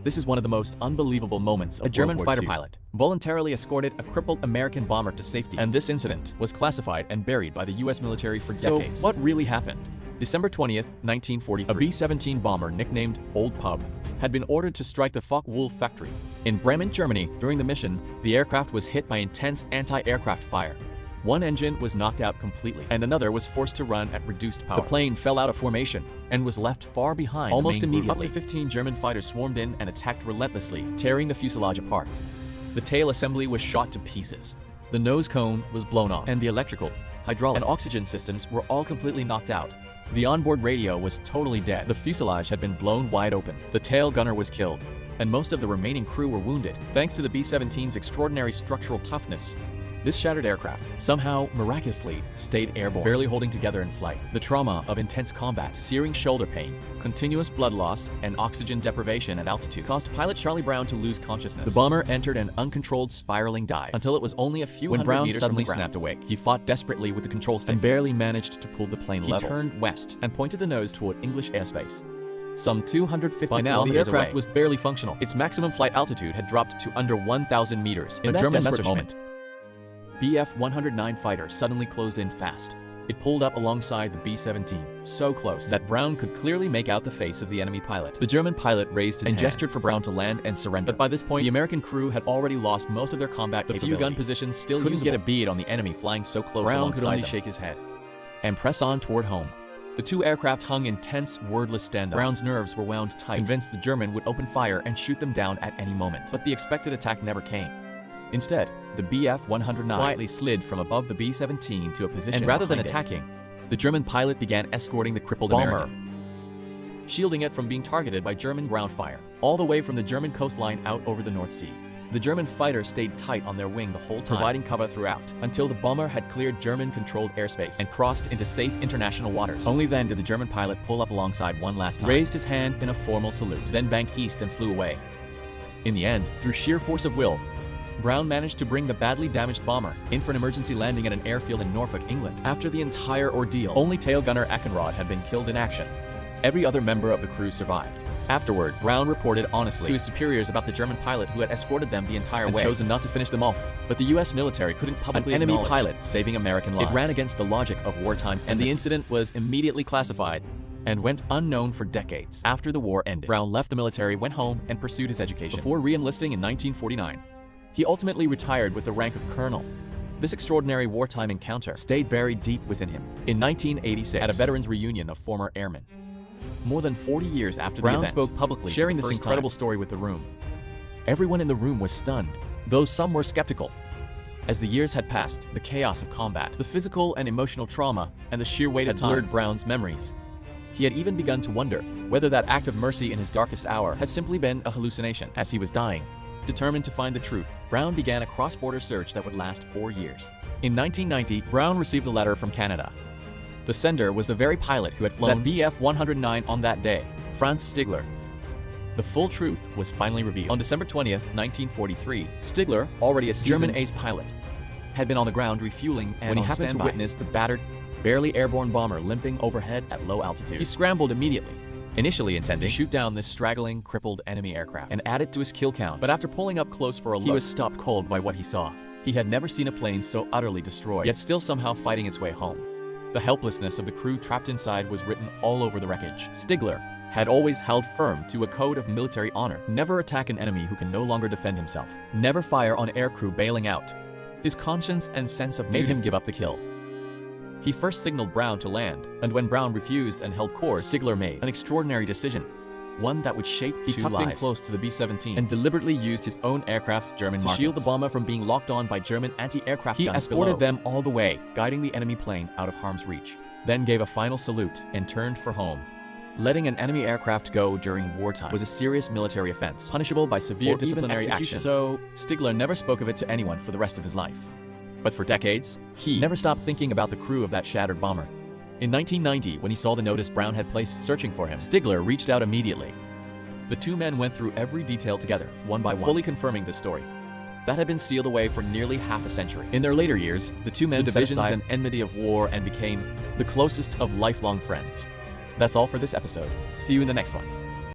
This is one of the most unbelievable moments of a German fighter pilot voluntarily escorted a crippled American bomber to safety, and this incident was classified and buried by the US military for decades. So, what really happened? December 20th, 1943, a B-17 bomber nicknamed Old Pub had been ordered to strike the Focke-Wulf factory in Bremen, Germany. During the mission, the aircraft was hit by intense anti-aircraft fire. One engine was knocked out completely, and another was forced to run at reduced power. The plane fell out of formation and was left far behind almost immediately. Up to 15 German fighters swarmed in and attacked relentlessly, tearing the fuselage apart. The tail assembly was shot to pieces. The nose cone was blown off, and the electrical, hydraulic, and oxygen systems were all completely knocked out. The onboard radio was totally dead. The fuselage had been blown wide open. The tail gunner was killed, and most of the remaining crew were wounded. Thanks to the B-17's extraordinary structural toughness, this shattered aircraft somehow, miraculously, stayed airborne, barely holding together in flight. The trauma of intense combat, searing shoulder pain, continuous blood loss, and oxygen deprivation at altitude caused pilot Charlie Brown to lose consciousness. The bomber entered an uncontrolled spiraling dive until it was only a few hundred meters from the ground. When Brown suddenly snapped awake, he fought desperately with the control stick and barely managed to pull the plane level. He turned west and pointed the nose toward English airspace. Some 250 By now, kilometers the aircraft away. was barely functional. Its maximum flight altitude had dropped to under 1,000 meters. In a that German desperate moment, Bf-109 fighter suddenly closed in fast. It pulled up alongside the B-17, so close that Brown could clearly make out the face of the enemy pilot. The German pilot raised his hand and gestured for Brown to land and surrender. But by this point, the American crew had already lost most of their combat capability. The few gun positions still couldn't get a bead on the enemy flying so close alongside them. Brown could only shake his head and press on toward home. The two aircraft hung in tense, wordless standoff. Brown's nerves were wound tight, convinced the German would open fire and shoot them down at any moment. But the expected attack never came. Instead, the Bf-109 quietly slid from above the B-17 to a position and rather than attacking, the German pilot began escorting the crippled bomber, shielding it from being targeted by German ground fire, all the way from the German coastline out over the North Sea. The German fighter stayed tight on their wing the whole time, providing cover throughout, until the bomber had cleared German-controlled airspace and crossed into safe international waters. Only then did the German pilot pull up alongside one last time, raised his hand in a formal salute, then banked east and flew away. In the end, through sheer force of will, Brown managed to bring the badly damaged bomber in for an emergency landing at an airfield in Norfolk, England. After the entire ordeal, only tail gunner Ackenrod had been killed in action. Every other member of the crew survived. Afterward, Brown reported honestly to his superiors about the German pilot who had escorted them the entire way and chosen not to finish them off. But the US military couldn't publicly acknowledge an enemy pilot saving American lives. It ran against the logic of wartime, and the incident was immediately classified and went unknown for decades. After the war ended, Brown left the military, went home, and pursued his education before re-enlisting in 1949. He ultimately retired with the rank of colonel. This extraordinary wartime encounter stayed buried deep within him. In 1986, at a veterans reunion of former airmen, more than 40 years after the event, Brown spoke publicly, sharing this incredible story with the room. Everyone in the room was stunned, though some were skeptical. As the years had passed, the chaos of combat, the physical and emotional trauma, and the sheer weight of time blurred Brown's memories. He had even begun to wonder whether that act of mercy in his darkest hour had simply been a hallucination. As he was dying, determined to find the truth, Brown began a cross-border search that would last 4 years. In 1990, Brown received a letter from Canada. The sender was the very pilot who had flown that Bf-109 on that day, Franz Stigler. The full truth was finally revealed. On December 20th, 1943, Stigler, already a seasoned German ace pilot, had been on the ground refueling when he happened to witness the battered, barely airborne bomber limping overhead at low altitude. He scrambled immediately, initially intending to shoot down this straggling, crippled enemy aircraft and add it to his kill count. But after pulling up close for a look, he was stopped cold by what he saw. He had never seen a plane so utterly destroyed, yet still somehow fighting its way home. The helplessness of the crew trapped inside was written all over the wreckage. Stigler had always held firm to a code of military honor. Never attack an enemy who can no longer defend himself. Never fire on aircrew bailing out. His conscience and sense of duty made him give up the kill. He first signaled Brown to land, and when Brown refused and held course, Stigler made an extraordinary decision, one that would shape two lives. He tucked in close to the B-17 and deliberately used his own aircraft's German markings to shield the bomber from being locked on by German anti-aircraft guns. He escorted them all the way, guiding the enemy plane out of harm's reach, then gave a final salute and turned for home. Letting an enemy aircraft go during wartime was a serious military offense, punishable by severe disciplinary action. So, Stigler never spoke of it to anyone for the rest of his life. But for decades, he never stopped thinking about the crew of that shattered bomber. In 1990, when he saw the notice Brown had placed searching for him, Stigler reached out immediately. The two men went through every detail together, one by one, fully confirming the story that had been sealed away for nearly half a century. In their later years, the two men set aside an enmity of war and became the closest of lifelong friends. That's all for this episode. See you in the next one.